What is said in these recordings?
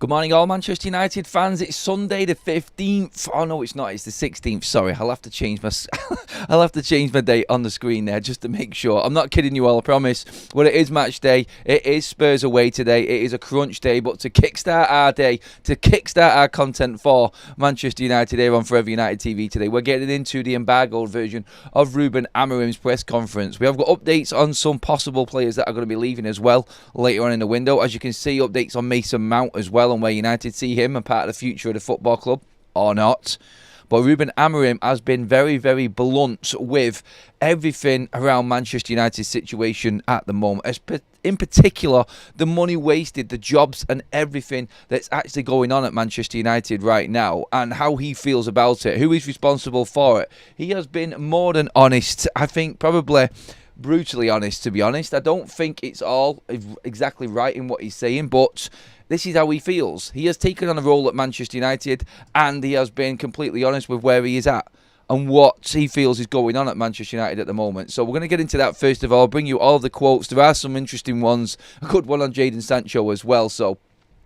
Good morning, all Manchester United fans. It's Sunday the 15th. Oh no, it's not. It's the 16th. Sorry, I'll have to change my I'll have to change my date on the screen there just to make sure. I'm not kidding you all, I promise. Well, it is match day. It is Spurs away today. It is a crunch day, but to kickstart our day, to kickstart our content for Manchester United here on Forever United TV today, we're getting into the embargoed version of Ruben Amorim's press conference. We have got updates on some possible players that are going to be leaving as well later on in the window. As you can see, updates on Mason Mount as well, and where United see him and part of the future of the football club or not. But Ruben Amorim has been very, very blunt with everything around Manchester United's situation at the moment. In particular, the money wasted, the jobs and everything that's actually going on at Manchester United right now and how he feels about it, who is responsible for it. He has been more than honest. I think probably brutally honest, to be honest. I don't think it's all exactly right in what he's saying, but this is how he feels. He has taken on a role at Manchester United and he has been completely honest with where he is at and what he feels is going on at Manchester United at the moment. So we're going to get into that first of all. I'll bring you all of the quotes. There are some interesting ones. A good one on Jaden Sancho as well. So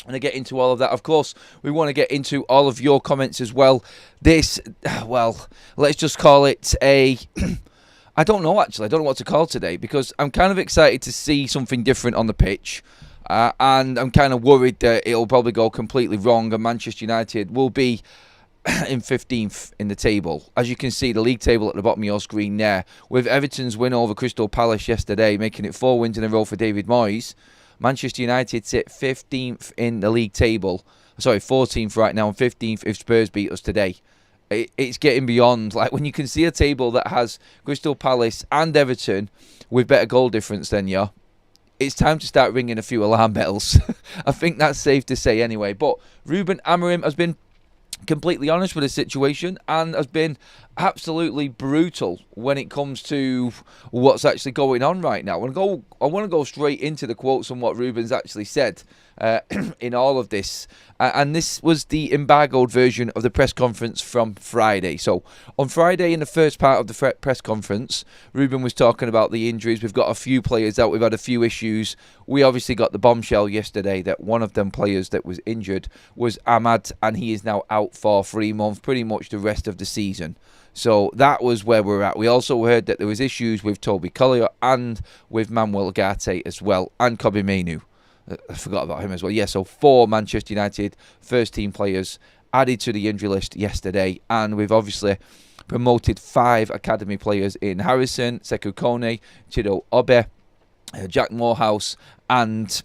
I'm going to get into all of that. Of course, we want to get into all of your comments as well. This, well, let's just call it a... I don't know, actually. I don't know what to call today because I'm kind of excited to see something different on the pitch. And I'm kind of worried that it'll probably go completely wrong and Manchester United will be in 15th in the table. As you can see, the league table at the bottom of your screen there. With Everton's win over Crystal Palace yesterday, making it 4 wins in a row for David Moyes, Manchester United sit 15th in the league table. Sorry, 14th right now and 15th if Spurs beat us today. It's getting beyond, like when you can see a table that has Crystal Palace and Everton with better goal difference than you, it's time to start ringing a few alarm bells. I think that's safe to say anyway. But Ruben Amorim has been completely honest with the situation and has been absolutely brutal when it comes to what's actually going on right now. I want to go straight into the quotes on what Ruben's actually said in all of this. And this was the embargoed version of the press conference from Friday. So on Friday, in the first part of the press conference, Ruben was talking about the injuries. We've got a few players out. We've had a few issues. We obviously got the bombshell yesterday that one of them players that was injured was Ahmad, and he is now out for 3 months, pretty much the rest of the season. So that was where we're at. We also heard that there was issues with Toby Collier and with Manuel Ugarte as well, and Kobbie Mainoo. I forgot about him as well. Yeah, so 4 Manchester United first-team players added to the injury list yesterday, and we've obviously promoted 5 academy players in Harrison, Sekou Kone, Chido Obe, Jack Morehouse, and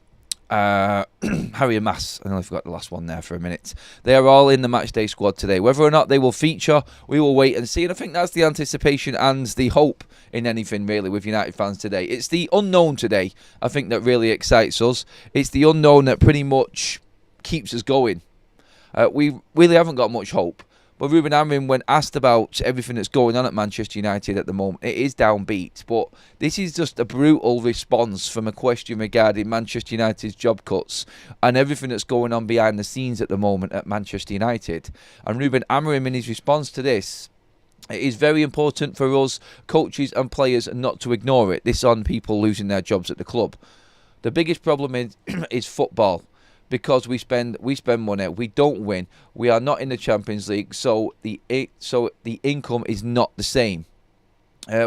Harry Amass. I only forgot the last one there for a minute. They are all in the Matchday squad today. Whether or not they will feature, we will wait and see. And I think that's the anticipation and the hope in anything, really, with United fans today. It's the unknown today, I think, that really excites us. It's the unknown that pretty much keeps us going. We really haven't got much hope. But Ruben Amorim, when asked about everything that's going on at Manchester United at the moment, it is downbeat. But this is just a brutal response from a question regarding Manchester United's job cuts and everything that's going on behind the scenes at the moment at Manchester United. And Ruben Amorim, in his response to this, it is very important for us, coaches and players, not to ignore it. This on people losing their jobs at the club. The biggest problem is football. Because we spend money, we don't win. We are not in the Champions League, so the income is not the same.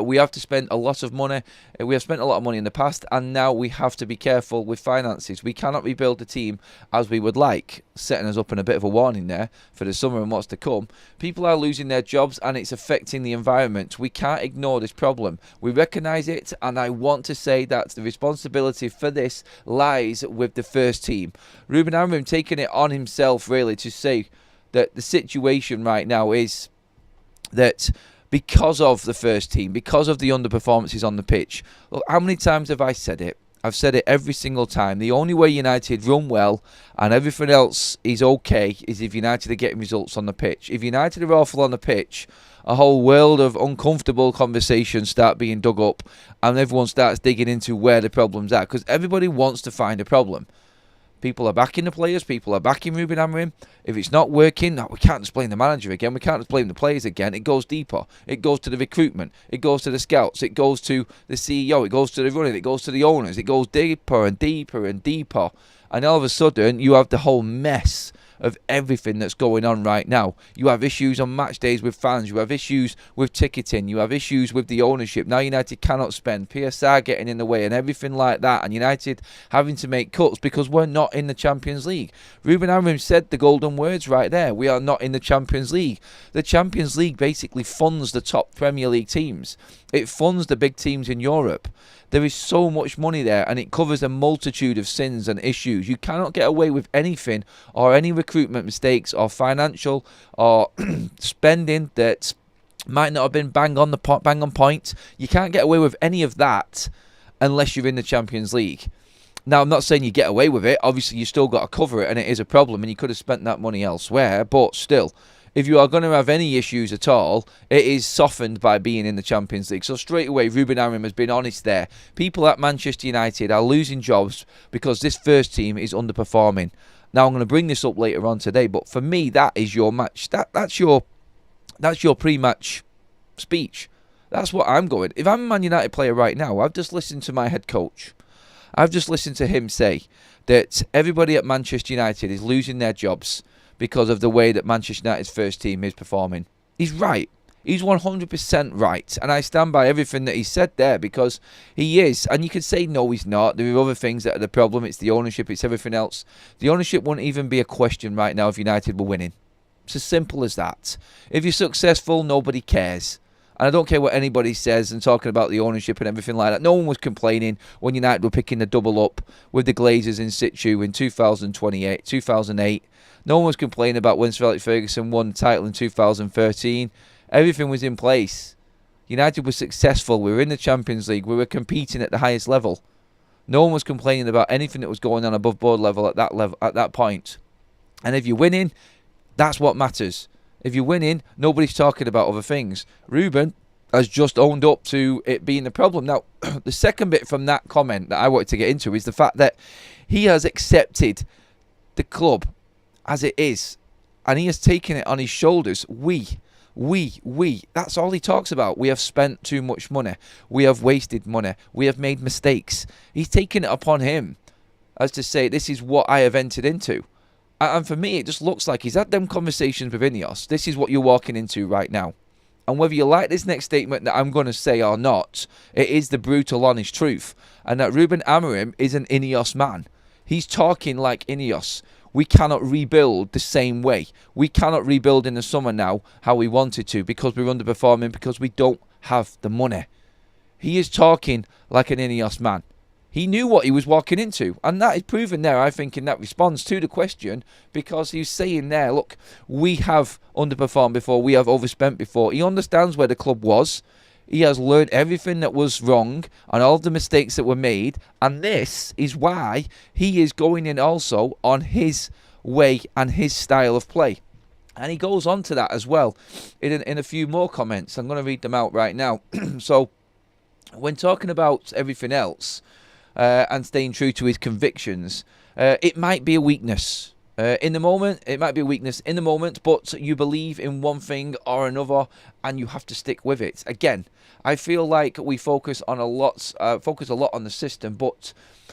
We have to spend a lot of money. We have spent a lot of money in the past, and now we have to be careful with finances. We cannot rebuild the team as we would like, setting us up in a bit of a warning there for the summer and what's to come. People are losing their jobs, and it's affecting the environment. We can't ignore this problem. We recognise it, and I want to say that the responsibility for this lies with the first team. Ruben Amorim taking it on himself, really, to say that the situation right now is that because of the first team, because of the underperformances on the pitch. Look, how many times have I said it? I've said it every single time. The only way United run well and everything else is okay is if United are getting results on the pitch. If United are awful on the pitch, a whole world of uncomfortable conversations start being dug up and everyone starts digging into where the problem's at because everybody wants to find a problem. People are backing the players. People are backing Ruben Amorim. If it's not working, we can't just blame the manager again. We can't just blame the players again. It goes deeper. It goes to the recruitment. It goes to the scouts. It goes to the CEO. It goes to the running. It goes to the owners. It goes deeper and deeper and deeper. And all of a sudden, you have the whole mess of everything that's going on right now. You have issues on match days with fans. You have issues with ticketing. You have issues with the ownership. Now United cannot spend. PSR getting in the way and everything like that. And United having to make cuts because we're not in the Champions League. Ruben Amorim said the golden words right there. We are not in the Champions League. The Champions League basically funds the top Premier League teams. It funds the big teams in Europe. There is so much money there, and it covers a multitude of sins and issues. You cannot get away with anything or any recruitment mistakes or financial or spending that might not have been bang on point. You can't get away with any of that unless you're in the Champions League. Now, I'm not saying you get away with it. Obviously, you still got to cover it, and it is a problem, and you could have spent that money elsewhere, but still, if you are going to have any issues at all, it is softened by being in the Champions League. So straight away, Ruben Amorim has been honest there. People at Manchester United are losing jobs because this first team is underperforming. Now, I'm going to bring this up later on today, but for me, that is your match. That's your pre-match speech. That's what I'm going. If I'm a Man United player right now, I've just listened to my head coach. I've just listened to him say that everybody at Manchester United is losing their jobs because of the way that Manchester United's first team is performing. He's right. He's 100% right. And I stand by everything that he said there because he is. And you could say, no, he's not. There are other things that are the problem. It's the ownership. It's everything else. The ownership wouldn't even be a question right now if United were winning. It's as simple as that. If you're successful, nobody cares. And I don't care what anybody says and talking about the ownership and everything like that. No one was complaining when United were picking the double up with the Glazers in situ in 2008. No one was complaining about when Sir Alex Ferguson won the title in 2013. Everything was in place. United was successful. We were in the Champions League. We were competing at the highest level. No one was complaining about anything that was going on above board level at that point. And if you're winning, that's what matters. If you're winning, nobody's talking about other things. Ruben has just owned up to it being the problem. Now, the second bit from that comment that I wanted to get into is the fact that he has accepted the club as it is, and he has taken it on his shoulders. We. That's all he talks about. We have spent too much money. We have wasted money. We have made mistakes. He's taken it upon him as to say, this is what I have entered into. And for me, it just looks like he's had them conversations with INEOS. This is what you're walking into right now. And whether you like this next statement that I'm going to say or not, it is the brutal, honest truth. And that Ruben Amorim is an INEOS man. He's talking like INEOS. We cannot rebuild the same way. We cannot rebuild in the summer now how we wanted to because we're underperforming because we don't have the money. He is talking like an INEOS man. He knew what he was walking into. And that is proven there, I think, in that response to the question because he's saying there, look, we have underperformed before. We have overspent before. He understands where the club was. He has learned everything that was wrong and all of the mistakes that were made. And this is why he is going in also on his way and his style of play. And he goes on to that as well in a few more comments. I'm going to read them out right now. So when talking about everything else and staying true to his convictions, it might be a weakness. In the moment, it might be a weakness in the moment, but you believe in one thing or another, and you have to stick with it. Again, I feel like we focus a lot on the system, but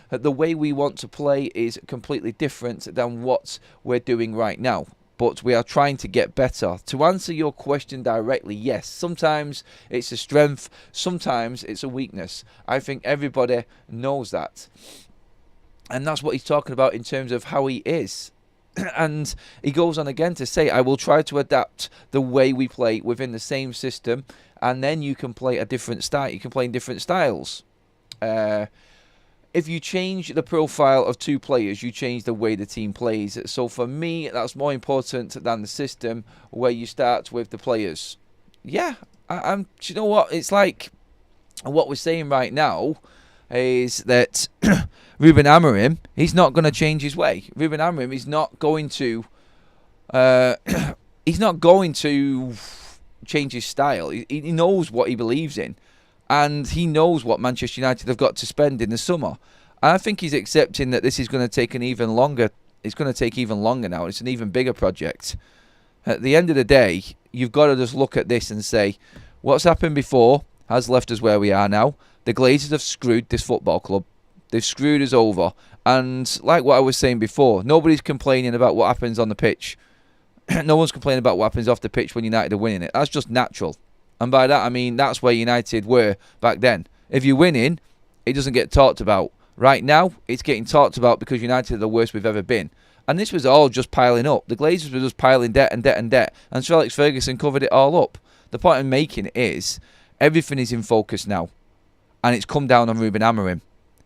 the way we want to play is completely different than what we're doing right now. But we are trying to get better. To answer your question directly, yes, sometimes it's a strength, sometimes it's a weakness. I think everybody knows that. And that's what he's talking about in terms of how he is. And he goes on again to say, I will try to adapt the way we play within the same system, and then you can play a different style. You can play in different styles. If you change the profile of two players, you change the way the team plays. So for me, that's more important than the system where you start with the players. Yeah, do you know what? It's like what we're saying right now is that Ruben Amorim, he's not going to change his way. Ruben Amorim is not going to change his style. He knows what he believes in, and he knows what Manchester United have got to spend in the summer. And I think he's accepting that this is going to take an even longer. It's going to take even longer now. It's an even bigger project. At the end of the day, you've got to just look at this and say, what's happened before has left us where we are now. The Glazers have screwed this football club. They've screwed us over. And like what I was saying before, nobody's complaining about what happens on the pitch. No one's complaining about what happens off the pitch when United are winning it. That's just natural. And by that, I mean that's where United were back then. If you're winning, it doesn't get talked about. Right now, it's getting talked about because United are the worst we've ever been. And this was all just piling up. The Glazers were just piling debt and debt and debt. And Sir Alex Ferguson covered it all up. The point I'm making is, everything is in focus now. And it's come down on Ruben Amorim.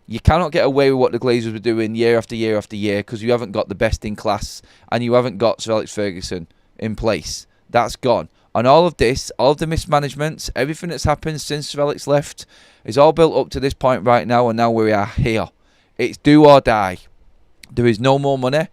You cannot get away with what the Glazers were doing year after year after year because you haven't got the best in class and you haven't got Sir Alex Ferguson in place. That's gone. And all of this, all of the mismanagements, everything that's happened since Sir Alex left is all built up to this point right now, and now we are here. It's do or die. There is no more money.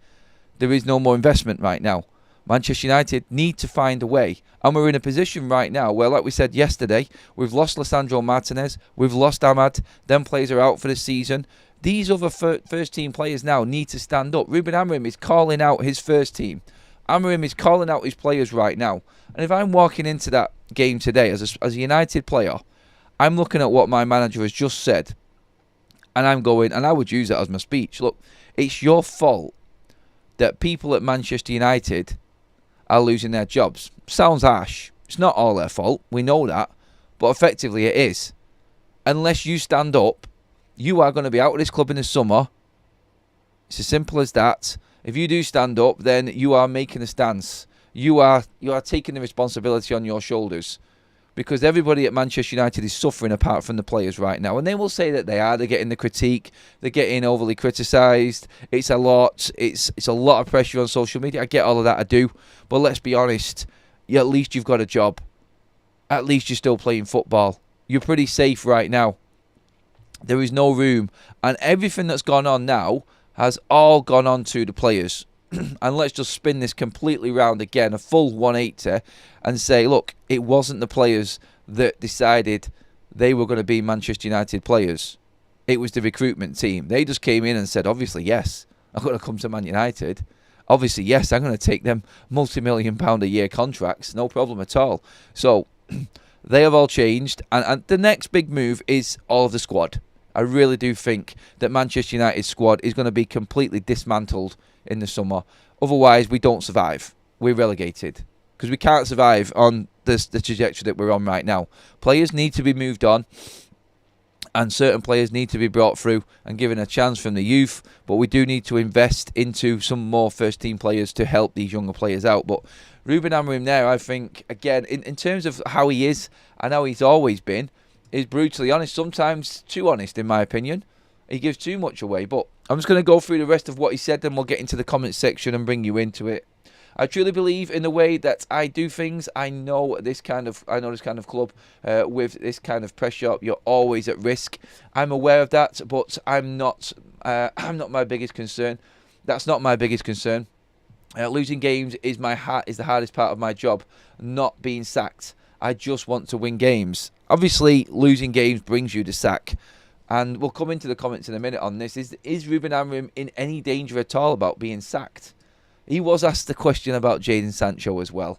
There is no more investment right now. Manchester United need to find a way. And we're in a position right now where, like we said yesterday, we've lost Lisandro Martinez, we've lost Ahmad, them players are out for the season. These other first team players now need to stand up. Ruben Amorim is calling out his first team. Amorim is calling out his players right now. And if I'm walking into that game today as a United player, I'm looking at what my manager has just said. And I'm going, and I would use that as my speech. Look, it's your fault that people at Manchester United are losing their jobs. Sounds harsh. It's not all their fault. We know that. But effectively it is. Unless you stand up, you are going to be out of this club in the summer. It's as simple as that. If you do stand up, then you are making a stance. You are taking the responsibility on your shoulders. Because everybody at Manchester United is suffering apart from the players right now. And they will say that they are. They're getting the critique. They're getting overly criticised. It's a lot. It's a lot of pressure on social media. I get all of that. I do. But let's be honest. At least you've got a job. At least you're still playing football. You're pretty safe right now. There is no room. And everything that's gone on now has all gone on to the players. And let's just spin this completely round again, a full 180, and say, look, it wasn't the players that decided they were going to be Manchester United players. It was the recruitment team. They just came in and said, obviously, yes, I'm going to come to Man United. Obviously, yes, I'm going to take them multi-million-pound a year contracts. No problem at all. So they have all changed. And the next big move is all of the squad. I really do think that Manchester United's squad is going to be completely dismantled in the summer. Otherwise, we don't survive. We're relegated. Because we can't survive on the trajectory that we're on right now. Players need to be moved on. And certain players need to be brought through and given a chance from the youth. But we do need to invest into some more first-team players to help these younger players out. But Ruben Amorim there, I think, again, in terms of how he is and how he's always been, is brutally honest. Sometimes too honest, in my opinion. He gives too much away. But I'm just going to go through the rest of what he said, then we'll get into the comment section and bring you into it. I truly believe in the way that I do things. I know this kind of club with this kind of pressure. You're always at risk. I'm aware of that, but I'm not my biggest concern. That's not my biggest concern. Losing games is the hardest part of my job. Not being sacked. I just want to win games. Obviously, losing games brings you the sack. And we'll come into the comments in a minute on this. Is Ruben Amorim in any danger at all about being sacked? He was asked the question about Jaden Sancho as well.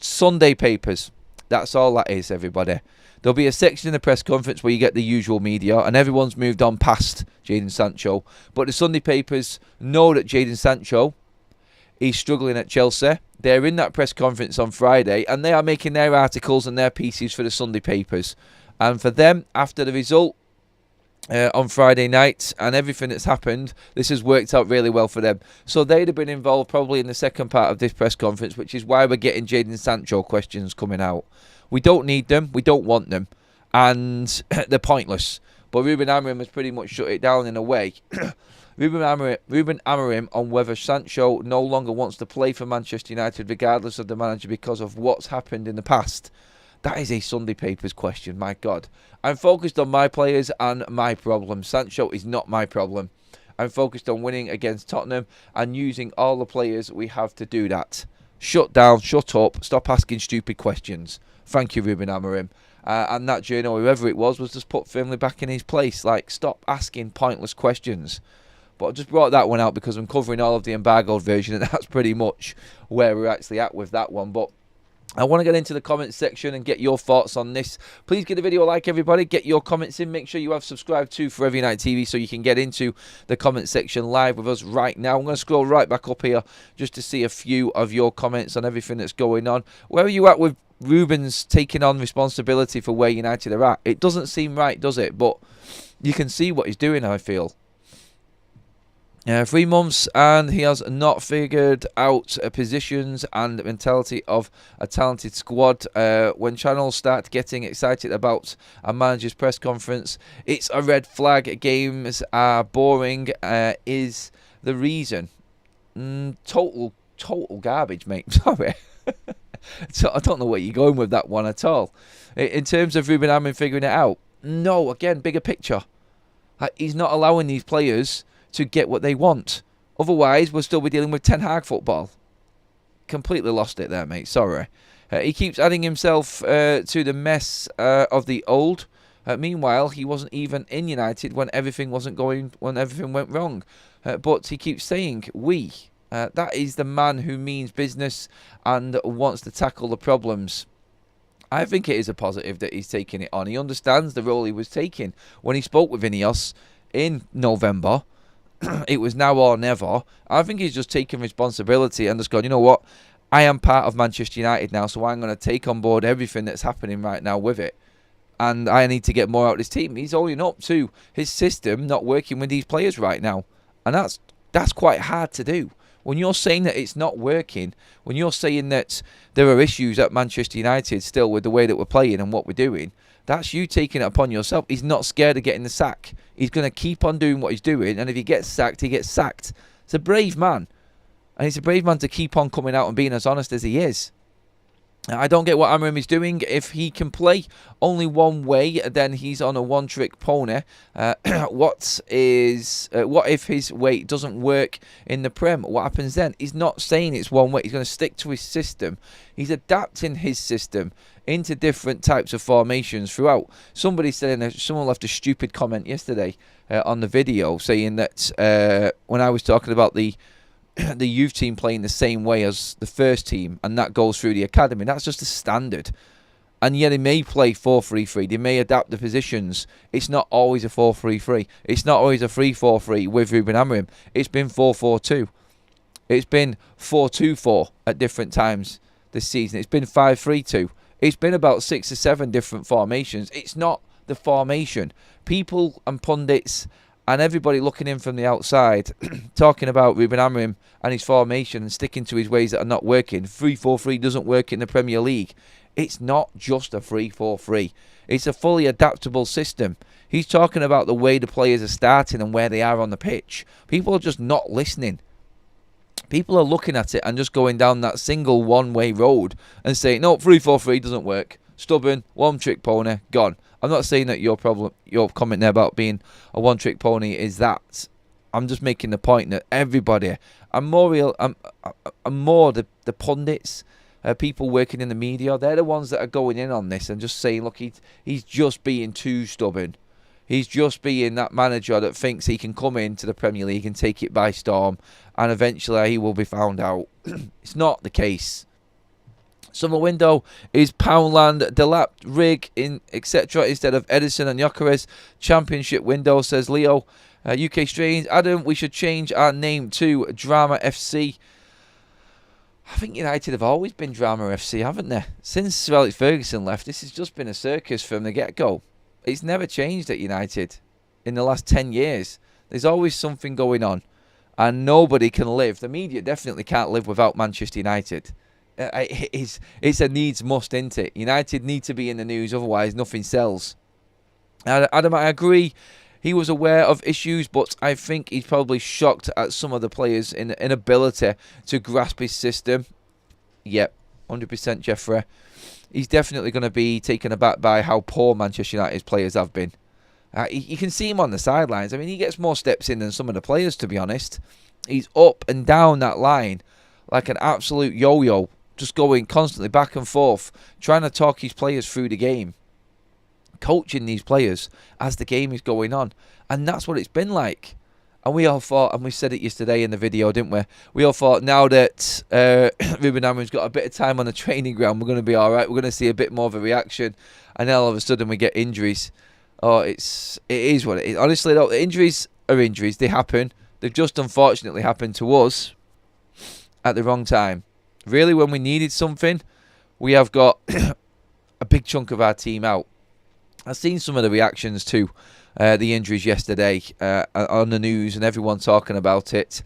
Sunday papers. That's all that is, everybody. There'll be a section in the press conference where you get the usual media, and everyone's moved on past Jaden Sancho. But the Sunday papers know that Jaden Sancho is struggling at Chelsea. They're in that press conference on Friday, and they are making their articles and their pieces for the Sunday papers. And for them, after the result on Friday night and everything that's happened, this has worked out really well for them. So they'd have been involved probably in the second part of this press conference, which is why we're getting Jaden Sancho questions coming out. We don't need them. We don't want them. And they're pointless. But Ruben Amorim has pretty much shut it down in a way. Ruben Amorim on whether Sancho no longer wants to play for Manchester United regardless of the manager because of what's happened in the past. That is a Sunday papers question, my God. I'm focused on my players and my problem. Sancho is not my problem. I'm focused on winning against Tottenham and using all the players we have to do that. Shut down, shut up, stop asking stupid questions. Thank you, Ruben Amorim. And that journal, whoever it was just put firmly back in his place. Like, stop asking pointless questions. But I just brought that one out because I'm covering all of the embargoed version, and that's pretty much where we're actually at with that one. But I want to get into the comments section and get your thoughts on this. Please give the video a like, everybody. Get your comments in. Make sure you have subscribed to Forever United TV so you can get into the comment section live with us right now. I'm going to scroll right back up here just to see a few of your comments on everything that's going on. Where are you at with Ruben's taking on responsibility for where United are at? It doesn't seem right, does it? But you can see what he's doing, I feel. 3 months and he has not figured out positions and mentality of a talented squad. When channels start getting excited about a manager's press conference, it's a red flag. Games are boring is the reason. Total garbage, mate. Sorry. So I don't know where you're going with that one at all. In terms of Ruben Amorim figuring it out, no, again, bigger picture. He's not allowing these players to get what they want. Otherwise, we'll still be dealing with Ten Hag football. Completely lost it there, mate. Sorry. He keeps adding himself to the mess of the old. Meanwhile, he wasn't even in United when everything went wrong. But he keeps saying we. That is the man who means business and wants to tackle the problems. I think it is a positive that he's taking it on. He understands the role he was taking when he spoke with INEOS in November. It was now or never. I think he's just taking responsibility and just going, you know what? I am part of Manchester United now, so I'm going to take on board everything that's happening right now with it. And I need to get more out of this team. He's owning up to his system not working with these players right now. And that's quite hard to do. When you're saying that it's not working, when you're saying that there are issues at Manchester United still with the way that we're playing and what we're doing, that's you taking it upon yourself. He's not scared of getting the sack. He's going to keep on doing what he's doing, and if he gets sacked, he gets sacked. He's a brave man. And he's a brave man to keep on coming out and being as honest as he is. I don't get what Amorim is doing. If he can play only one way, then he's on a one-trick pony. What if his way doesn't work in the Prem? What happens then? He's not saying it's one way. He's going to stick to his system. He's adapting his system into different types of formations throughout. Someone left a stupid comment yesterday on the video saying that when I was talking about the youth team playing the same way as the first team, and that goes through the academy. That's just a standard. And yeah, they may play 4-3-3. They may adapt the positions. It's not always a 4-3-3. It's not always a 3-4-3 with Ruben Amorim. It's been 4-4-2. It's been 4-2-4 at different times this season. It's been 5-3-2. It's been about 6 or 7 different formations. It's not the formation. People and pundits and everybody looking in from the outside talking about Ruben Amorim and his formation and sticking to his ways that are not working. 3-4-3 doesn't work in the Premier League. It's not just a 3-4-3. It's a fully adaptable system. He's talking about the way the players are starting and where they are on the pitch. People are just not listening. People are looking at it and just going down that single one-way road and saying, no, 3-4-3 doesn't work. Stubborn, one-trick pony, gone. I'm not saying that your comment there about being a one-trick pony is that. I'm just making the point that everybody, I'm more the pundits, people working in the media, they're the ones that are going in on this and just saying, look, he's just being too stubborn. He's just being that manager that thinks he can come into the Premier League and take it by storm, and eventually he will be found out. It's not the case. Summer window is Poundland, Delap, Rig, etc. instead of Edison and Gyökeres. Championship window, says Leo. UK Strange, Adam, we should change our name to Drama FC. I think United have always been Drama FC, haven't they? Since Sir Alex Ferguson left, this has just been a circus from the get-go. It's never changed at United in the last 10 years. There's always something going on, and nobody can live. The media definitely can't live without Manchester United. It's a needs must, isn't it? United need to be in the news, otherwise nothing sells. Adam, I agree. He was aware of issues, but I think he's probably shocked at some of the players' inability to grasp his system. Yep, 100% Jeffrey. He's definitely going to be taken aback by how poor Manchester United's players have been. You can see him on the sidelines. I mean, he gets more steps in than some of the players, to be honest. He's up and down that line like an absolute yo-yo, just going constantly back and forth, trying to talk his players through the game, coaching these players as the game is going on. And that's what it's been like. And we all thought, and we said it yesterday in the video, didn't we? We all thought now that Ruben Amorim's got a bit of time on the training ground, we're going to be all right. We're going to see a bit more of a reaction. And then all of a sudden we get injuries. Oh, it is what it is. Honestly, though, injuries are injuries. They happen. They've just unfortunately happened to us at the wrong time. Really, when we needed something, we have got a big chunk of our team out. I've seen some of the reactions to the injuries yesterday on the news and everyone talking about it.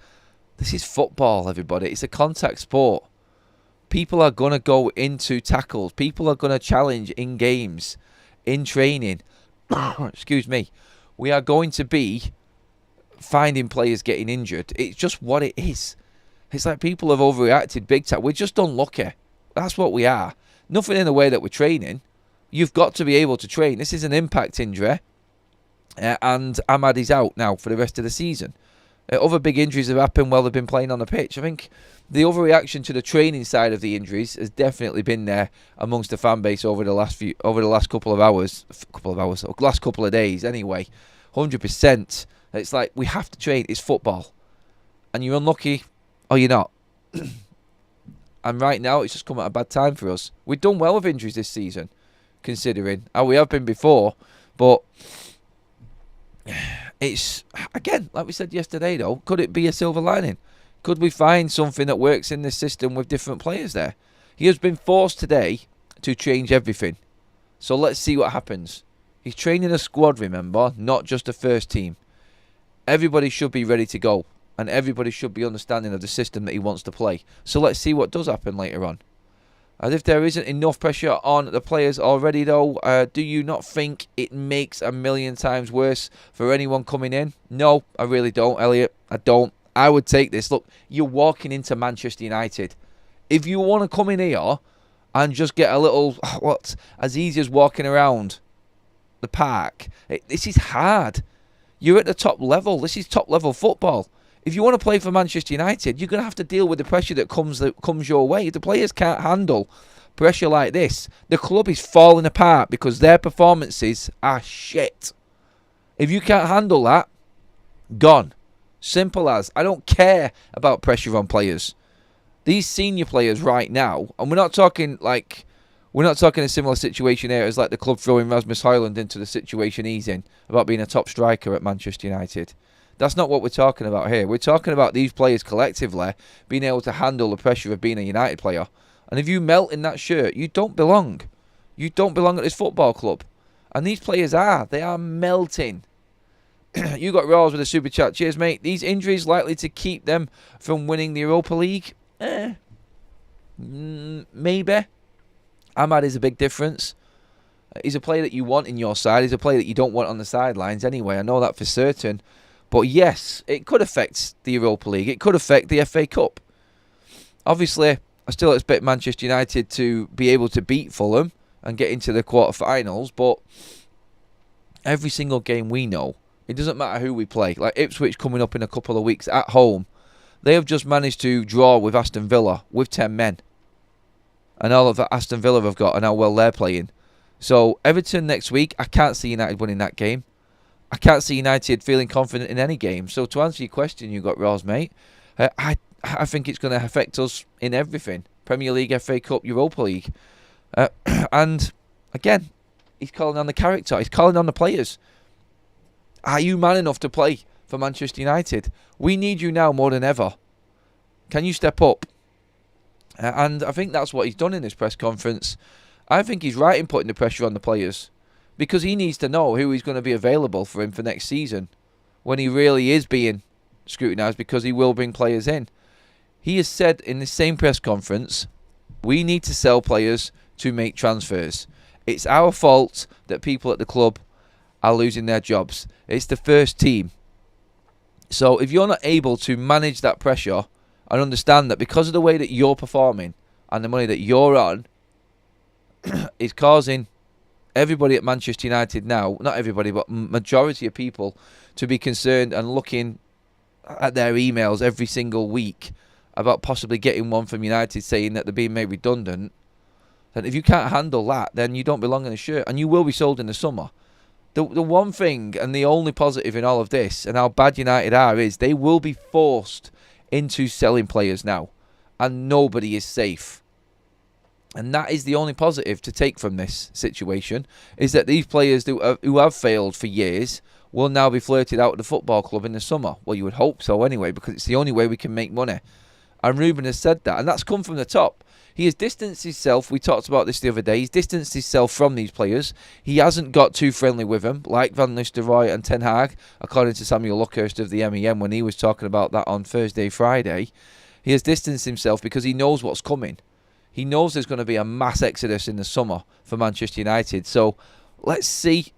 This is football, everybody. It's a contact sport. People are going to go into tackles. People are going to challenge in games, in training. Excuse me. We are going to be finding players getting injured. It's just what it is. It's like people have overreacted big time. We're just unlucky. That's what we are. Nothing in the way that we're training. You've got to be able to train. This is an impact injury. And Ahmad is out now for the rest of the season. Other big injuries have happened while they've been playing on the pitch. I think the overreaction to the training side of the injuries has definitely been there amongst the fan base over the last couple of days anyway. 100%. It's like we have to train. It's football. And you're unlucky or you're not. And right now it's just come at a bad time for us. We've done well with injuries this season, considering how we have been before. But it's, again, like we said yesterday though, could it be a silver lining? Could we find something that works in this system with different players there? He has been forced today to change everything. So let's see what happens. He's training a squad, remember, not just a first team. Everybody should be ready to go. And everybody should be understanding of the system that he wants to play. So let's see what does happen later on. As if there isn't enough pressure on the players already, though, do you not think it makes a million times worse for anyone coming in? No, I really don't, Elliot. I don't. I would take this. Look, you're walking into Manchester United. If you want to come in here and just get a little, as easy as walking around the park, this is hard. You're at the top level. This is top level football. If you want to play for Manchester United, you're going to have to deal with the pressure that comes your way. If the players can't handle pressure like this, the club is falling apart because their performances are shit. If you can't handle that, gone. Simple as. I don't care about pressure on players. These senior players right now, and we're not talking a similar situation here as like the club throwing Rasmus Højlund into the situation he's in about being a top striker at Manchester United. That's not what we're talking about here. We're talking about these players collectively being able to handle the pressure of being a United player. And if you melt in that shirt, you don't belong. You don't belong at this football club. And these players are. They are melting. You got Rawls with a super chat. Cheers, mate. These injuries likely to keep them from winning the Europa League? Maybe. Ahmad is a big difference. He's a player that you want in your side. He's a player that you don't want on the sidelines anyway. I know that for certain. But yes, it could affect the Europa League. It could affect the FA Cup. Obviously, I still expect Manchester United to be able to beat Fulham and get into the quarterfinals. But every single game we know, it doesn't matter who we play. Like Ipswich coming up in a couple of weeks at home. They have just managed to draw with Aston Villa with 10 men. And all of that Aston Villa have got and how well they're playing. So Everton next week, I can't see United winning that game. I can't see United feeling confident in any game. So to answer your question, you got Ross, mate. I think it's going to affect us in everything. Premier League, FA Cup, Europa League. And again, he's calling on the character. He's calling on the players. Are you man enough to play for Manchester United? We need you now more than ever. Can you step up? And I think that's what he's done in this press conference. I think he's right in putting the pressure on the players. Because he needs to know who is going to be available for him for next season. When he really is being scrutinised because he will bring players in. He has said in the same press conference, we need to sell players to make transfers. It's our fault that people at the club are losing their jobs. It's the first team. So if you're not able to manage that pressure and understand that because of the way that you're performing and the money that you're on is causing everybody at Manchester United now, not everybody, but majority of people, to be concerned and looking at their emails every single week about possibly getting one from United saying that they're being made redundant, then if you can't handle that, then you don't belong in the shirt, and you will be sold in the summer. The one thing and the only positive in all of this and how bad United are is they will be forced into selling players now, and nobody is safe. And that is the only positive to take from this situation, is that these players who have failed for years will now be flirted out of the football club in the summer. Well, you would hope so anyway, because it's the only way we can make money. And Ruben has said that, and that's come from the top. He has distanced himself, we talked about this the other day, he's distanced himself from these players. He hasn't got too friendly with them, like Van Nistelrooy and Ten Hag, according to Samuel Luckhurst of the MEM when he was talking about that on Thursday, Friday. He has distanced himself because he knows what's coming. He knows there's going to be a mass exodus in the summer for Manchester United. So let's see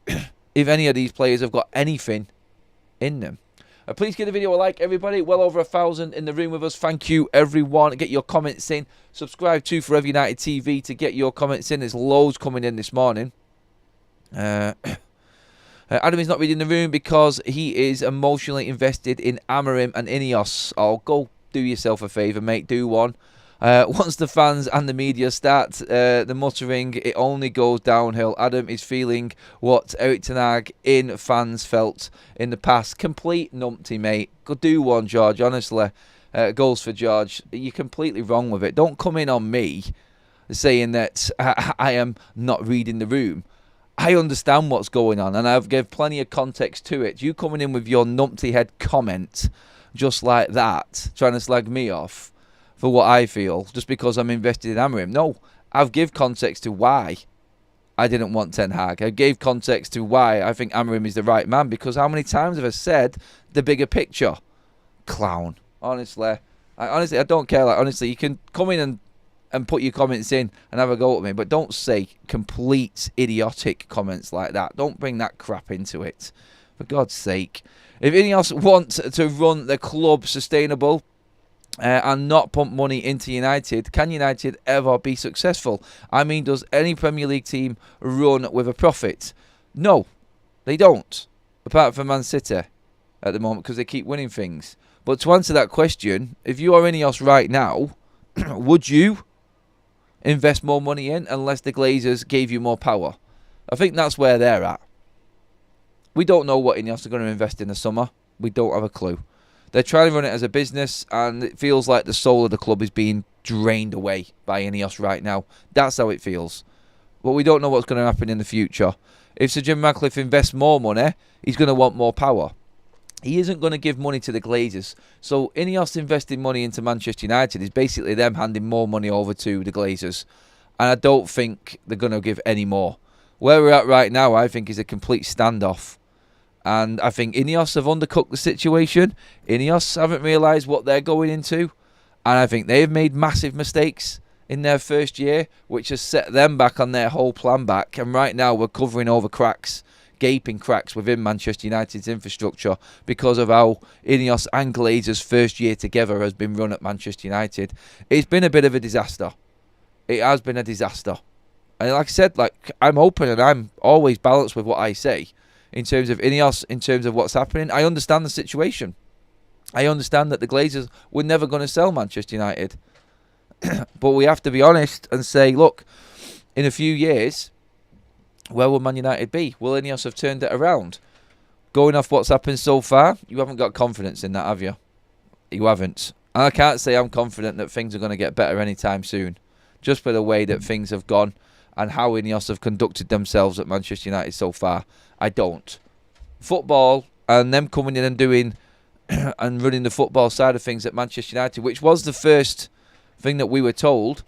if any of these players have got anything in them. Please give the video a like, everybody. Well over 1,000 in the room with us. Thank you, everyone. Get your comments in. Subscribe to Forever United TV to get your comments in. There's loads coming in this morning. Adam is not reading the room because he is emotionally invested in Amorim and INEOS. Oh, go do yourself a favour, mate. Do one. Once the fans and the media start the muttering, it only goes downhill. Adam is feeling what Erik ten Hag in fans felt in the past. Complete numpty, mate. Go do one, George. Honestly, goals for George. You're completely wrong with it. Don't come in on me saying that I am not reading the room. I understand what's going on, and I've given plenty of context to it. You coming in with your numpty head comment just like that, trying to slag me off for what I feel, just because I'm invested in Amorim. No, I've give context to why I didn't want Ten Hag. I gave context to why I think Amorim is the right man, because how many times have I said the bigger picture? Clown. Honestly, I don't care. Like, honestly, you can come in and put your comments in and have a go at me, but don't say complete idiotic comments like that. Don't bring that crap into it, for God's sake. If INEOS want to run the club sustainable and not pump money into United, can United ever be successful? I mean, does any Premier League team run with a profit? No, they don't, apart from Man City at the moment, because they keep winning things. But to answer that question, if you are INEOS right now, would you invest more money in unless the Glazers gave you more power? I think that's where they're at. We don't know what INEOS are going to invest in the summer. We don't have a clue. They're trying to run it as a business, and it feels like the soul of the club is being drained away by INEOS right now. That's how it feels. But we don't know what's going to happen in the future. If Sir Jim Ratcliffe invests more money, he's going to want more power. He isn't going to give money to the Glazers. So INEOS investing money into Manchester United is basically them handing more money over to the Glazers. And I don't think they're going to give any more. Where we're at right now, I think, is a complete standoff. And I think INEOS have undercooked the situation. INEOS haven't realised what they're going into. And I think they've made massive mistakes in their first year, which has set them back on their whole plan back. And right now we're covering over cracks, gaping cracks within Manchester United's infrastructure because of how INEOS and Glazers' first year together has been run at Manchester United. It's been a bit of a disaster. It has been a disaster. And like I said, I'm open and I'm always balanced with what I say. In terms of INEOS, in terms of what's happening, I understand the situation. I understand that the Glazers were never going to sell Manchester United. But we have to be honest and say, look, in a few years, where will Man United be? Will INEOS have turned it around? Going off what's happened so far, you haven't got confidence in that, have you? You haven't. And I can't say I'm confident that things are going to get better anytime soon. Just for the way that things have gone and how INEOS have conducted themselves at Manchester United so far. I don't. Football and them coming in and doing and running the football side of things at Manchester United, which was the first thing that we were told,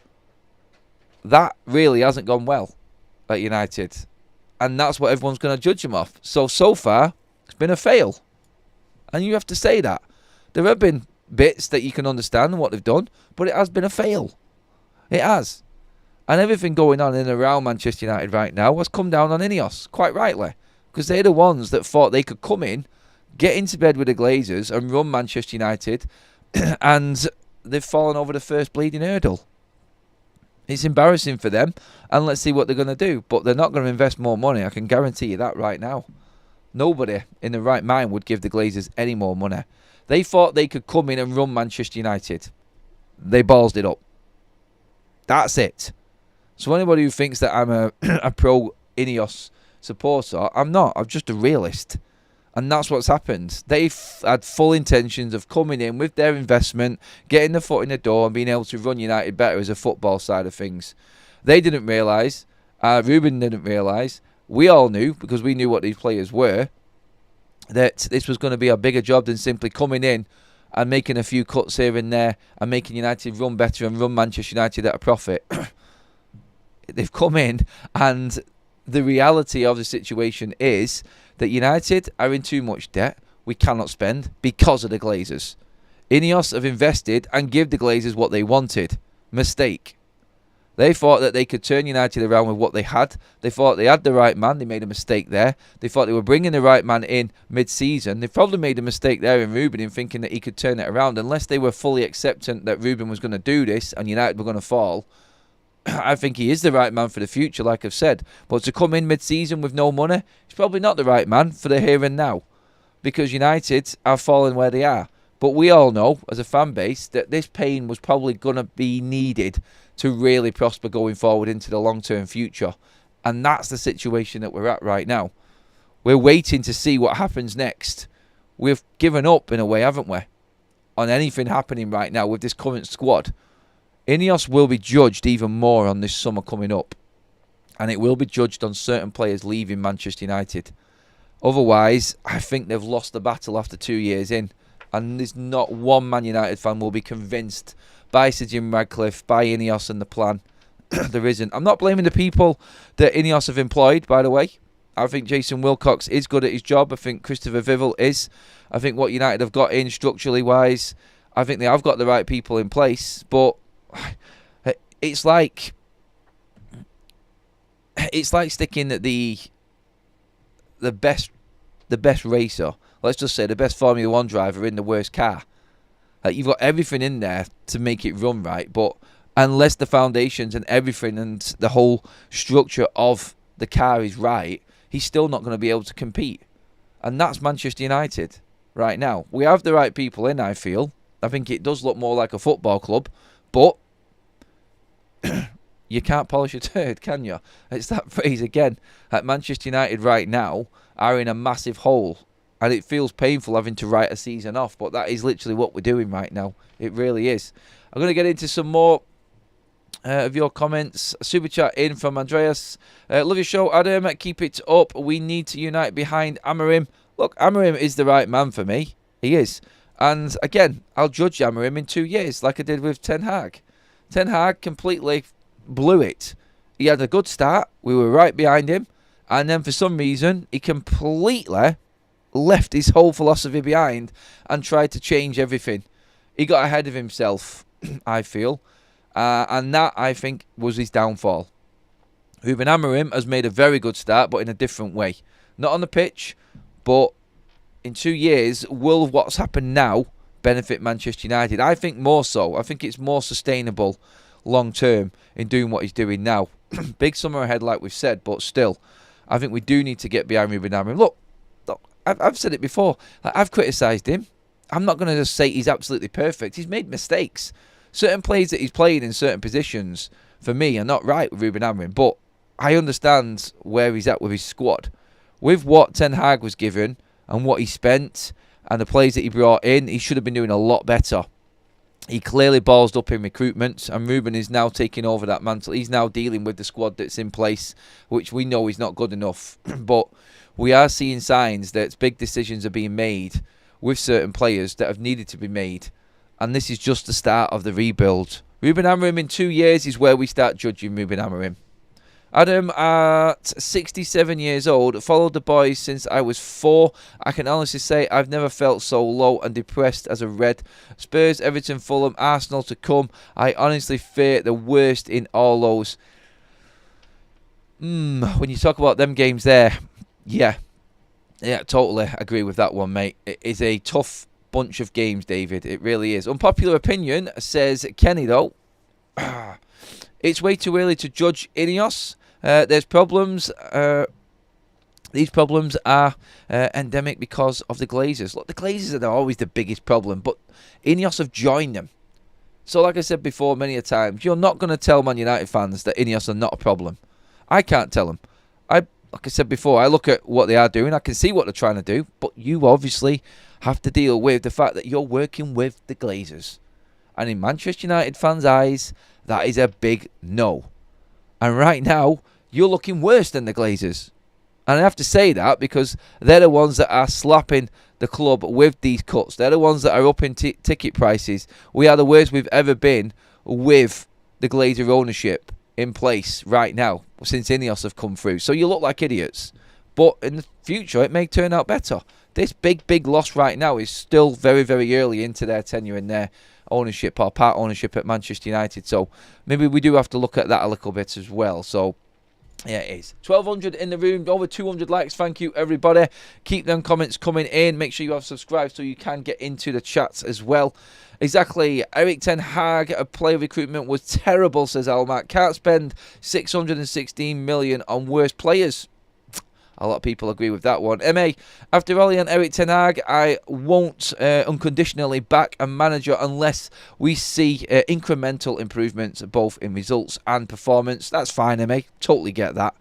that really hasn't gone well at United. And that's what everyone's going to judge them off. So far, it's been a fail. And you have to say that. There have been bits that you can understand what they've done, but it has been a fail. It has. And everything going on in and around Manchester United right now has come down on INEOS, quite rightly. Because they're the ones that thought they could come in, get into bed with the Glazers and run Manchester United, and they've fallen over the first bleeding hurdle. It's embarrassing for them, and let's see what they're going to do. But they're not going to invest more money, I can guarantee you that right now. Nobody in the right mind would give the Glazers any more money. They thought they could come in and run Manchester United. they ballsed it up. That's it. So anybody who thinks that I'm a pro INEOS supporter, I'm not. I'm just a realist. And that's what's happened. They've had full intentions of coming in with their investment, getting the foot in the door and being able to run United better as a football side of things. They didn't realise. Ruben didn't realise. We all knew, because we knew what these players were, that this was going to be a bigger job than simply coming in and making a few cuts here and there and making United run better and run Manchester United at a profit. They've come in, and the reality of the situation is that United are in too much debt. We cannot spend because of the Glazers. INEOS have invested and give the Glazers what they wanted. Mistake. They thought that they could turn United around with what they had. They thought they had the right man. They made a mistake there. They thought they were bringing the right man in mid-season. They probably made a mistake there in Ruben in thinking that he could turn it around. Unless they were fully acceptant that Ruben was going to do this and United were going to fall, I think he is the right man for the future, like I've said. But to come in mid-season with no money, he's probably not the right man for the here and now, because United are falling where they are. But we all know, as a fan base, that this pain was probably going to be needed to really prosper going forward into the long-term future. And that's the situation that we're at right now. We're waiting to see what happens next. We've given up, in a way, haven't we, on anything happening right now with this current squad. INEOS will be judged even more on this summer coming up. And it will be judged on certain players leaving Manchester United. Otherwise, I think they've lost the battle after 2 years in. And there's not one Man United fan will be convinced by Sir Jim Radcliffe, by INEOS and the plan. There isn't. I'm not blaming the people that INEOS have employed, by the way. I think Jason Wilcox is good at his job. I think Christopher Vivel is. I think what United have got in structurally wise, I think they have got the right people in place. But it's like sticking the best racer, let's just say the best Formula 1 driver in the worst car. You've got everything in there to make it run right, but unless the foundations and everything and the whole structure of the car is right, he's still not going to be able to compete. And that's Manchester United right now. We have the right people in, I feel. I think it does look more like a football club, but you can't polish a turd, can you? It's that phrase again. At Manchester United right now are in a massive hole. And it feels painful having to write a season off, but that is literally what we're doing right now. It really is. I'm going to get into some more of your comments. Super chat in from Andreas. Love your show, Adam. Keep it up. We need to unite behind Amorim. Look, Amorim is the right man for me. He is. And again, I'll judge Amorim in 2 years, like I did with Ten Hag. Ten Hag completely blew it. He had a good start. We were right behind him. And then for some reason, he completely left his whole philosophy behind and tried to change everything. He got ahead of himself, I feel. And that, I think, was his downfall. Ruben Amorim has made a very good start, but in a different way. Not on the pitch, but in 2 years, will what's happened now benefit Manchester United? I think more so. I think it's more sustainable long term in doing what he's doing now. Big summer ahead, like we've said, but still, I think we do need to get behind Ruben Amorim. Look, I've said it before. I've criticised him. I'm not going to just say he's absolutely perfect. He's made mistakes. Certain plays that he's played in certain positions, for me, are not right with Ruben Amorim. But I understand where he's at with his squad. With what Ten Hag was given and what he spent and the plays that he brought in, he should have been doing a lot better. He clearly ballsed up in recruitment, and Ruben is now taking over that mantle. He's now dealing with the squad that's in place, which we know is not good enough. But we are seeing signs that big decisions are being made with certain players that have needed to be made. And this is just the start of the rebuild. Ruben Amorim in 2 years is where we start judging Ruben Amorim. Adam, at 67 years old, followed the boys since I was 4. I can honestly say I've never felt so low and depressed as a Red. Spurs, Everton, Fulham, Arsenal to come. I honestly fear the worst in all those. When you talk about them games there, yeah, totally agree with that one, mate. It is a tough bunch of games, David. It really is. Unpopular opinion, says Kenny, though. It's way too early to judge INEOS. There's problems. These problems are endemic because of the Glazers. Look, the Glazers are always the biggest problem, but INEOS have joined them. So like I said before many a times, you're not going to tell Man United fans that INEOS are not a problem. I can't tell them. Like I said before, I look at what they are doing. I can see what they're trying to do. But you obviously have to deal with the fact that you're working with the Glazers. And in Manchester United fans' eyes, that is a big no. And right now, you're looking worse than the Glazers. And I have to say that because they're the ones that are slapping the club with these cuts. They're the ones that are upping ticket prices. We are the worst we've ever been with the Glazer ownership in place right now since INEOS have come through. So you look like idiots. But in the future, it may turn out better. This big loss right now is still very, very early into their tenure in their ownership or part ownership at Manchester United. So maybe we do have to look at that a little bit as well. So yeah, it is. 1,200 in the room, over 200 likes. Thank you, everybody. Keep them comments coming in. Make sure you have subscribed so you can get into the chats as well. Exactly. Eric Ten Hag, a player recruitment was terrible, says Almac. Can't spend 616 million on worse players. A lot of people agree with that one. MA, after Oli and Eric Ten Hag, I won't unconditionally back a manager unless we see incremental improvements both in results and performance. That's fine, MA. Totally get that.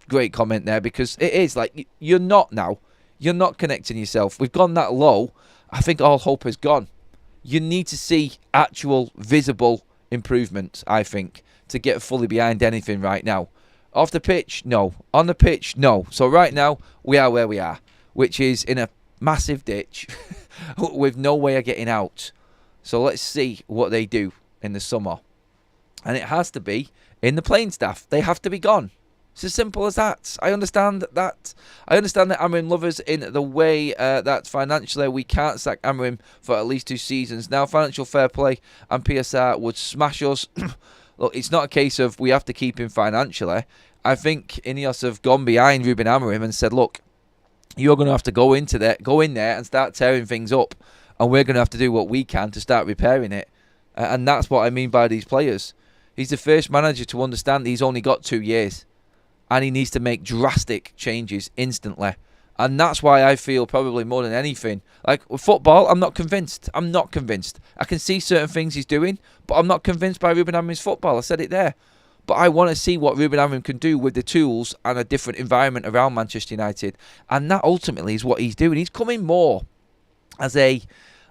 Great comment there, because it is like you're not now. You're not connecting yourself. We've gone that low. I think all hope is gone. You need to see actual visible improvements, I think, to get fully behind anything right now. Off the pitch, no. On the pitch, no. So right now, we are where we are, which is in a massive ditch with no way of getting out. So let's see what they do in the summer. And it has to be in the playing staff. They have to be gone. It's as simple as that. I understand that. I understand that Amorim lovers in the way that financially we can't sack Amorim for at least 2 seasons. Now, financial fair play and PSR would smash us. Look, it's not a case of we have to keep him financially. I think INEOS have gone behind Ruben Amorim and said, look, you're going to have to go in there and start tearing things up. And we're going to have to do what we can to start repairing it. And that's what I mean by these players. He's the first manager to understand he's only got 2 years. And he needs to make drastic changes instantly. And that's why I feel probably more than anything. Like, with football, I'm not convinced. I'm not convinced. I can see certain things he's doing, but I'm not convinced by Ruben Amorim's football. I said it there. But I want to see what Ruben Amorim can do with the tools and a different environment around Manchester United. And that ultimately is what he's doing. He's coming more as a,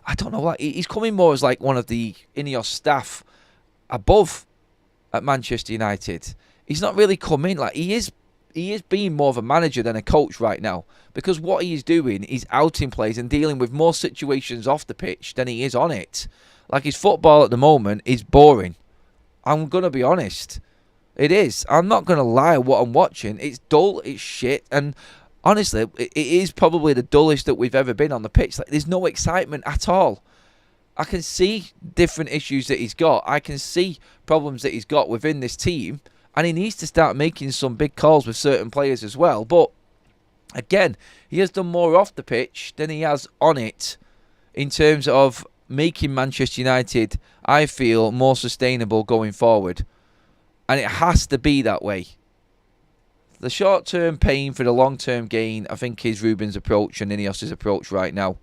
I don't know, like he's coming more as like one of the INEOS staff above at Manchester United. He's not really coming, like he is being more of a manager than a coach right now, because what he is doing is outing plays and dealing with more situations off the pitch than he is on it. Like, his football at the moment is boring. I'm going to be honest. It is. I'm not going to lie what I'm watching. It's dull, it's shit, and honestly, it is probably the dullest that we've ever been on the pitch. Like, there's no excitement at all. I can see different issues that he's got. I can see problems that he's got within this team. And he needs to start making some big calls with certain players as well. But, again, he has done more off the pitch than he has on it in terms of making Manchester United, I feel, more sustainable going forward. And it has to be that way. The short-term pain for the long-term gain, I think, is Ruben's approach and INEOS' approach right now.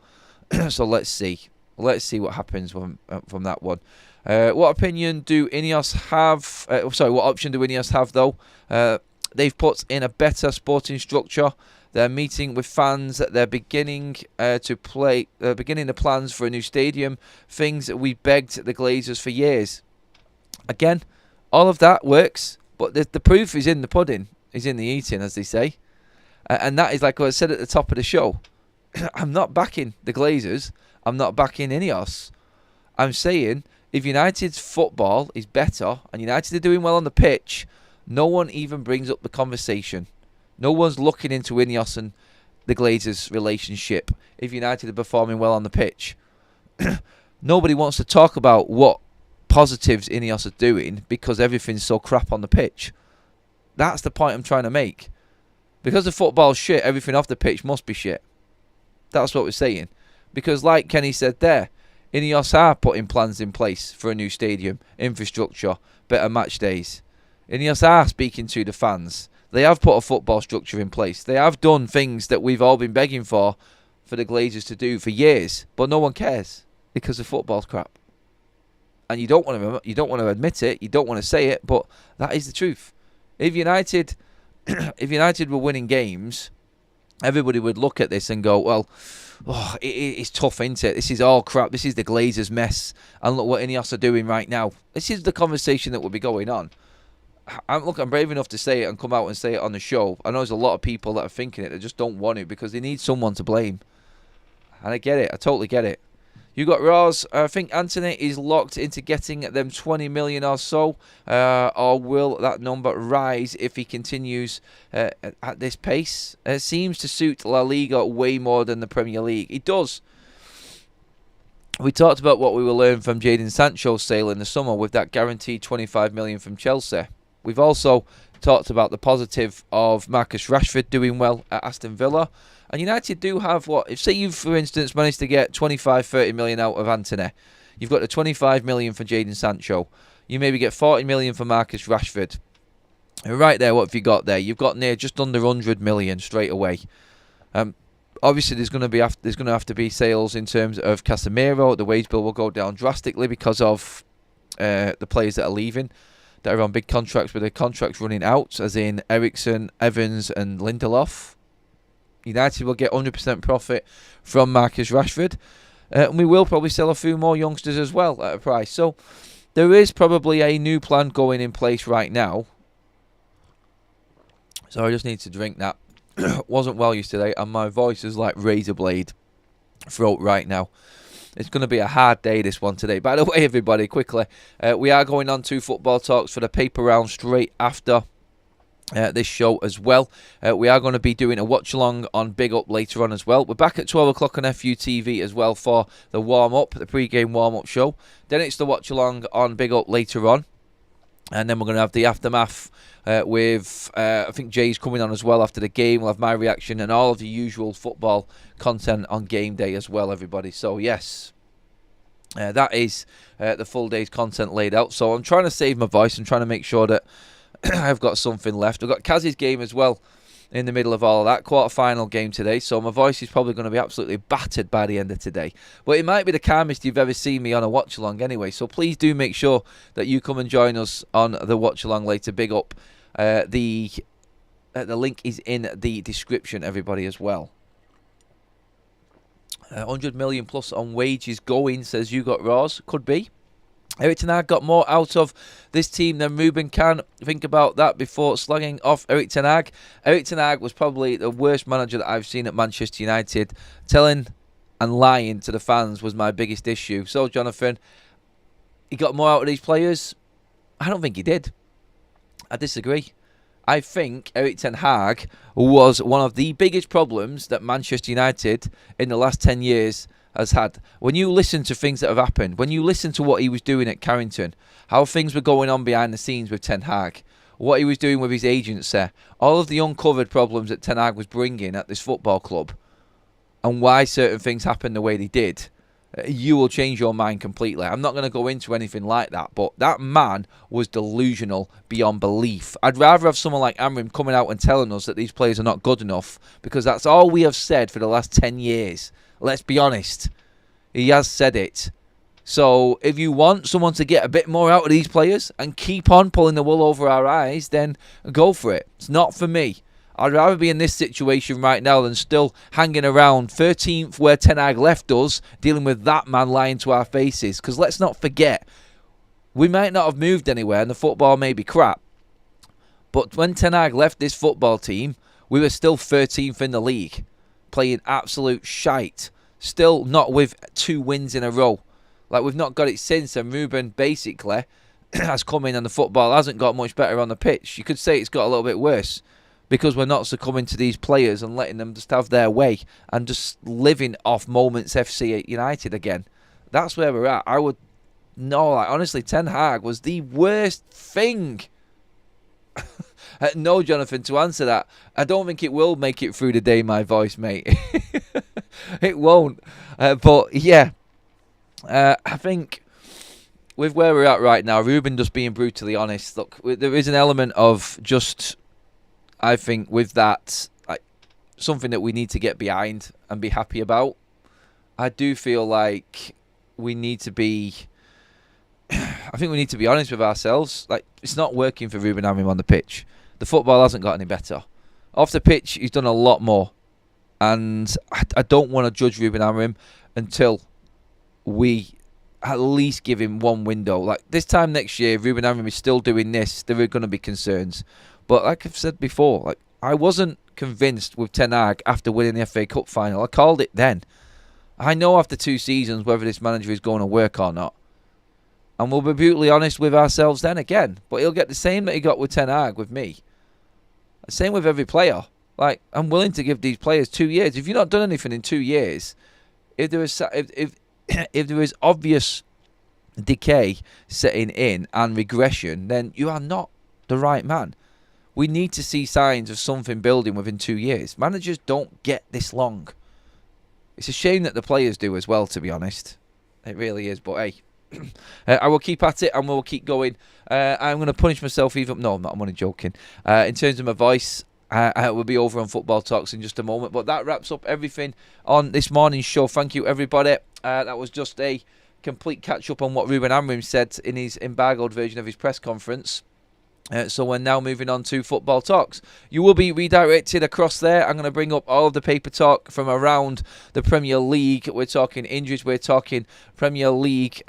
So let's see. Let's see what happens from that one. What opinion do INEOS have? What option do INEOS have, though? They've put in a better sporting structure. They're meeting with fans. They're beginning the plans for a new stadium. Things that we begged the Glazers for years. Again, all of that works, but the proof is in the pudding, is in the eating, as they say. And that is, like I said at the top of the show, I'm not backing the Glazers. I'm not backing INEOS. I'm saying, if United's football is better and United are doing well on the pitch, no one even brings up the conversation. No one's looking into INEOS and the Glazers' relationship if United are performing well on the pitch. Nobody wants to talk about what positives INEOS are doing because everything's so crap on the pitch. That's the point I'm trying to make. Because the football's shit, everything off the pitch must be shit. That's what we're saying. Because like Kenny said there, INEOS are putting plans in place for a new stadium, infrastructure, better match days. INEOS are speaking to the fans. They have put a football structure in place. They have done things that we've all been begging for the Glazers to do for years. But no one cares because the football's crap. and you don't want to admit it, you don't want to say it, but that is the truth. If United were winning games, everybody would look at this and go, well, it's tough, isn't it? This is all crap. This is the Glazers' mess. And look what INEOS are doing right now. This is the conversation that would be going on. I'm brave enough to say it and come out and say it on the show. I know there's a lot of people that are thinking it. They just don't want it because they need someone to blame. And I get it. I totally get it. You got Roz. I think Anthony is locked into getting them 20 million or so. Or will that number rise if he continues at this pace? It seems to suit La Liga way more than the Premier League. It does. We talked about what we will learn from Jaden Sancho's sale in the summer with that guaranteed 25 million from Chelsea. We've also talked about the positive of Marcus Rashford doing well at Aston Villa. And United do have if say you've, for instance, managed to get 25-30 million out of Antony. You've got the 25 million for Jaden Sancho. You maybe get 40 million for Marcus Rashford. And right there, what have you got there? You've got near just under 100 million straight away. Obviously, there's going to have to be sales in terms of Casemiro. The wage bill will go down drastically because of the players that are leaving, that are on big contracts with their contracts running out, as in Eriksen, Evans and Lindelof. United will get 100% profit from Marcus Rashford. And we will probably sell a few more youngsters as well at a price. So there is probably a new plan going in place right now. So I just need to drink that. Wasn't well yesterday and my voice is like razor blade throat right now. It's going to be a hard day, this one today. By the way, everybody, quickly, we are going on to football talks for the paper round straight after this show as well. We are going to be doing a watch along on Big Up later on as well. We're back at 12 o'clock on FUTV as well for the warm up, the pre-game warm up show. Then it's the watch along on Big Up later on. And then we're going to have the aftermath with, I think Jay's coming on as well after the game. We'll have my reaction and all of the usual football content on game day as well, everybody. So, yes, that is the full day's content laid out. So I'm trying to save my voice and trying to make sure that I've got something left. I've got Kaz's game as well in the middle of all of that. Quarter-final game today, so my voice is probably going to be absolutely battered by the end of today. But it might be the calmest you've ever seen me on a watch-along anyway, so please do make sure that you come and join us on the watch-along later. Big up. The link is in the description, everybody, as well. 100 million plus on wages going, says You Got Raws. Could be. Erik ten Hag got more out of this team than Ruben can. Think about that before slagging off Erik ten Hag. Erik ten Hag was probably the worst manager that I've seen at Manchester United. Telling and lying to the fans was my biggest issue. So, Jonathan, he got more out of these players? I don't think he did. I disagree. I think Erik ten Hag was one of the biggest problems that Manchester United in the last 10 years has had. When you listen to things that have happened, when you listen to what he was doing at Carrington, how things were going on behind the scenes with Ten Hag, what he was doing with his agency, all of the uncovered problems that Ten Hag was bringing at this football club, and why certain things happened the way they did, you will change your mind completely. I'm not going to go into anything like that, but that man was delusional beyond belief. I'd rather have someone like Amorim coming out and telling us that these players are not good enough, because that's all we have said for the last 10 years. Let's be honest. He has said it. So if you want someone to get a bit more out of these players and keep on pulling the wool over our eyes, then go for it. It's not for me. I'd rather be in this situation right now than still hanging around 13th where Ten Hag left us, dealing with that man lying to our faces. Because let's not forget, we might not have moved anywhere and the football may be crap. But when Ten Hag left this football team, we were still 13th in the league, playing absolute shite. Still not with 2 wins in a row. Like, we've not got it since, and Ruben basically has come in and the football hasn't got much better on the pitch. You could say it's got a little bit worse because we're not succumbing to these players and letting them just have their way and just living off Moments FC at United again. That's where we're at. I would know, like, honestly, Ten Hag was the worst thing. No, Jonathan, to answer that, I don't think it will make it through the day, my voice, mate. It won't. But, yeah, I think with where we're at right now, Ruben just being brutally honest, look, there is an element of just, I think, with that, like, something that we need to get behind and be happy about. I do feel like we need to be I think we need to be honest with ourselves. Like, it's not working for Ruben Amorim on the pitch. The football hasn't got any better. Off the pitch, he's done a lot more. And I don't want to judge Ruben Amorim until we at least give him one window. Like, this time next year, Ruben Amorim is still doing this, there are going to be concerns. But like I've said before, like, I wasn't convinced with Ten Hag after winning the FA Cup final. I called it then. I know after 2 seasons whether this manager is going to work or not. And we'll be brutally honest with ourselves then again. But he'll get the same that he got with Ten Hag with me. Same with every player. Like, I'm willing to give these players 2 years. If you've not done anything in 2 years, if there is obvious decay setting in and regression, then you are not the right man. We need to see signs of something building within 2 years. Managers don't get this long. It's a shame that the players do as well, to be honest. It really is, but hey. I will keep at it and we'll keep going. I'm going to punish myself even... No, I'm not. I'm only joking. In terms of my voice, I will be over on Football Talks in just a moment. But that wraps up everything on this morning's show. Thank you, everybody. That was just a complete catch-up on what Ruben Amorim said in his embargoed version of his press conference. So we're now moving on to Football Talks. You will be redirected across there. I'm going to bring up all of the paper talk from around the Premier League. We're talking injuries. We're talking Premier League,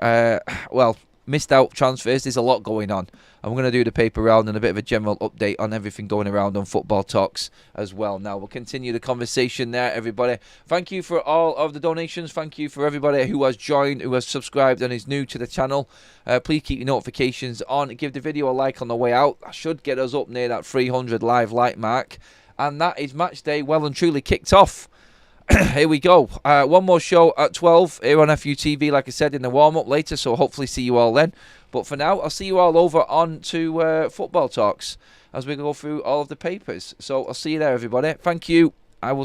missed out transfers. There's a lot going on. I'm going to do the paper round and a bit of a general update on everything going around on Football Talks as well. Now, we'll continue the conversation there, everybody. Thank you for all of the donations. Thank you for everybody who has joined, who has subscribed and is new to the channel. Please keep your notifications on. Give the video a like on the way out. That should get us up near that 300 live like mark. And that is match day well and truly kicked off. Here we go. One more show at 12 here on FUTV, like I said, in the warm-up later, so hopefully see you all then. But for now, I'll see you all over on to Football Talks as we go through all of the papers. So I'll see you there, everybody. Thank you. I will see